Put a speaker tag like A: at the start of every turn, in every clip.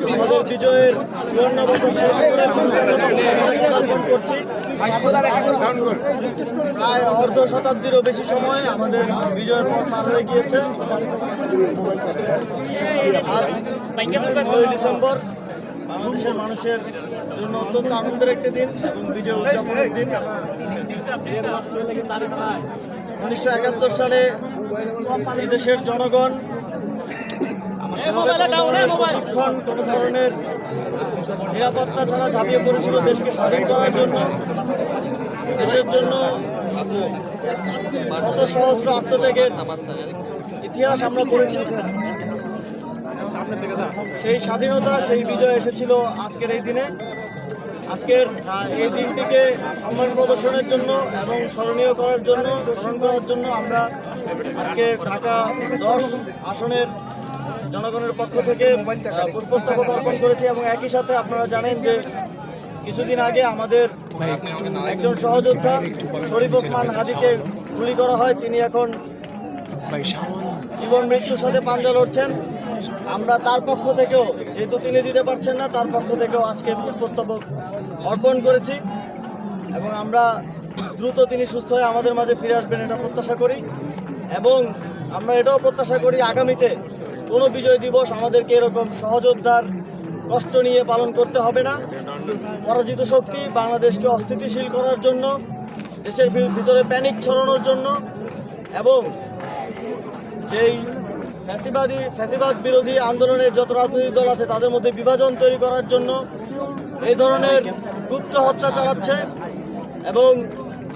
A: আমাদের বিজয়ের 54 বছর শেষ করছি। প্রায় অর্ধ শতাব্দীরও বেশি সময় আমাদের বিজয়ের পর পার হয়ে গিয়েছে। আজ 9 ডিসেম্বর বাংলাদেশের মানুষের জন্য অত্যন্ত আনন্দের একটি দিন এবং বিজয় উদযাপনের দিন। 1971 সালে এই দেশের জনগণ কোনো ধরনের নিরাপত্তা ছাড়া ঝাঁপিয়ে পড়েছিল দেশকে স্বাধীন করার জন্য। দেশের জন্য শত সহস্র আত্মত্যাগের ইতিহাস আমরা পড়েছি। সেই স্বাধীনতা, সেই বিজয় এসেছিল আজকের এই দিনে। আজকের এই দিনটিকে সম্মান প্রদর্শনের জন্য এবং স্মরণীয় করার জন্য, স্মরণ করার জন্য আমরা আজকে ঢাকা 10 আসনের জনগণের পক্ষ থেকে পুষ্পস্তবক অর্পণ করেছি। এবং একই সাথে আপনারা জানেন যে কিছুদিন আগে আমাদের একজন সহযোদ্ধা শরীফ ওসমান হাদিকে গুলি করা হয়। তিনি এখন জীবন মৃত্যুর সাথে পাঞ্জা লড়ছেন। আমরা তার পক্ষ থেকেও, যেহেতু তিনি দিতে পারছেন না, তার পক্ষ থেকেও আজকে পুষ্পস্তবক অর্পণ করেছি এবং আমরা দ্রুত তিনি সুস্থ হয়ে আমাদের মাঝে ফিরে আসবেন এটা প্রত্যাশা করি। এবং আমরা এটাও প্রত্যাশা করি আগামীতে কোনো বিজয় দিবস আমাদেরকে এরকম সহযোদ্ধার কষ্ট নিয়ে পালন করতে হবে না। পরাজিত শক্তি বাংলাদেশকে অস্থিতিশীল করার জন্য, দেশের ভিতরে ছড়ানোর জন্য এবং যেই ফ্যাসিবাদ বিরোধী আন্দোলনের যত রাজনৈতিক দল আছে তাদের মধ্যে বিভাজন তৈরি করার জন্য এই ধরনের গুপ্ত হত্যা চালাচ্ছে এবং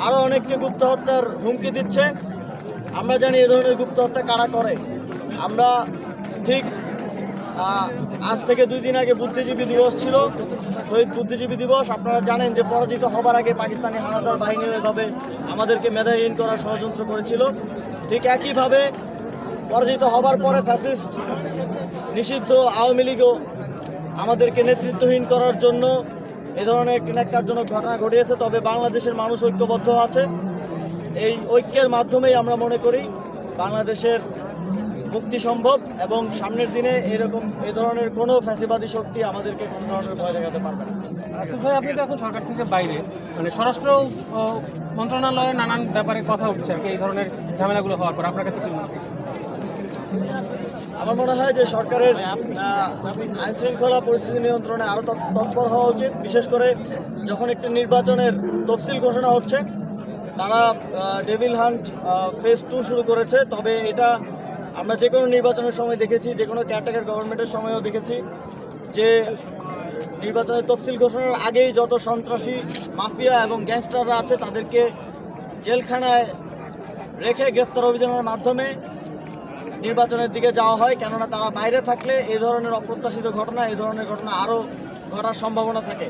A: আরও অনেককে গুপ্ত হত্যার হুমকি দিচ্ছে। আমরা জানি এই ধরনের গুপ্ত হত্যা কারা করে। আমরা ঠিক আজ থেকে 2 দিন আগে বুদ্ধিজীবী দিবস ছিল, শহীদ বুদ্ধিজীবী দিবস। আপনারা জানেন যে পরাজিত হবার আগে পাকিস্তানি হানাদার বাহিনী এভাবে আমাদেরকে মেধাহীন করার ষড়যন্ত্র করেছিল। ঠিক একইভাবে পরাজিত হবার পরে ফ্যাসিস্ট নিষিদ্ধ আওয়ামী লীগও আমাদেরকে নেতৃত্বহীন করার জন্য এ ধরনের একটি ন্যাক্কারজনক ঘটনা ঘটিয়েছে। তবে বাংলাদেশের মানুষ ঐক্যবদ্ধ আছে। এই ঐক্যের মাধ্যমেই আমরা মনে করি বাংলাদেশের মুক্তি সম্ভব এবং সামনের দিনে এই ধরনের কোনো ফ্যাসিবাদী শক্তি আমাদেরকে কোনো ধরনের ভয় দেখাতে পারবে না।
B: ভাই, আপনি তো এখন সরকার থেকে বাইরে, মানে স্বরাষ্ট্র মন্ত্রণালয়ে নানান ব্যাপারে কথা উঠছে আর কি, এই ধরনের ঝামেলাগুলো হওয়ার পর আপনার কাছে কি মনে হয়?
A: আমার মনে হয় যে সরকারের আইন শৃঙ্খলা পরিস্থিতি নিয়ন্ত্রণে আরও তৎপর হওয়া উচিত। বিশেষ করে যখন একটি নির্বাচনের তফসিল ঘোষণা হচ্ছে, তারা ডেভিল হান্ট ফেজ 2 শুরু করেছে। তবে এটা আমরা যে কোনো নির্বাচনের সময় দেখেছি, যে কোনো কেয়ারটেকার গভর্নমেন্টের সময়ও দেখেছি যে নির্বাচনের তফসিল ঘোষণার আগেই যত সন্ত্রাসী, মাফিয়া এবং গ্যাংস্টাররা আছে তাদেরকে জেলখানায় রেখে গ্রেফতার অভিযানের মাধ্যমে নির্বাচনের দিকে যাওয়া হয়। কেননা তারা বাইরে থাকলে এই ধরনের অপ্রত্যাশিত ঘটনা, এই ধরনের ঘটনা আরও ঘটার সম্ভাবনা থাকে।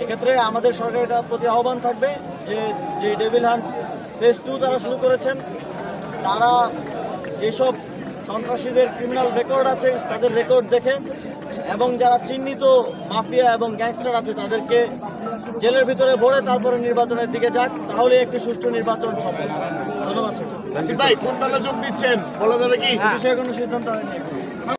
A: এক্ষেত্রে আমাদের সরকারের প্রতি আহ্বান থাকবে যে ডেভিল হান্ট ফেজ 2 তারা শুরু করেছেন, তারা যেসব সন্ত্রাসীদের ক্রিমিনাল রেকর্ড আছে তাদের রেকর্ড দেখে এবং যারা চিহ্নিত মাফিয়া এবং গ্যাংস্টার আছে তাদেরকে জেলের ভিতরে ভরে তারপরে নির্বাচনের দিকে যাক, তাহলে একটি সুষ্ঠু নির্বাচন সম্ভব। ধন্যবাদ।
C: ভাই, কোন দলে যোগ দিচ্ছেন বলা যাবে কি?
A: বিষয়ে কোনো সিদ্ধান্ত হয়নি।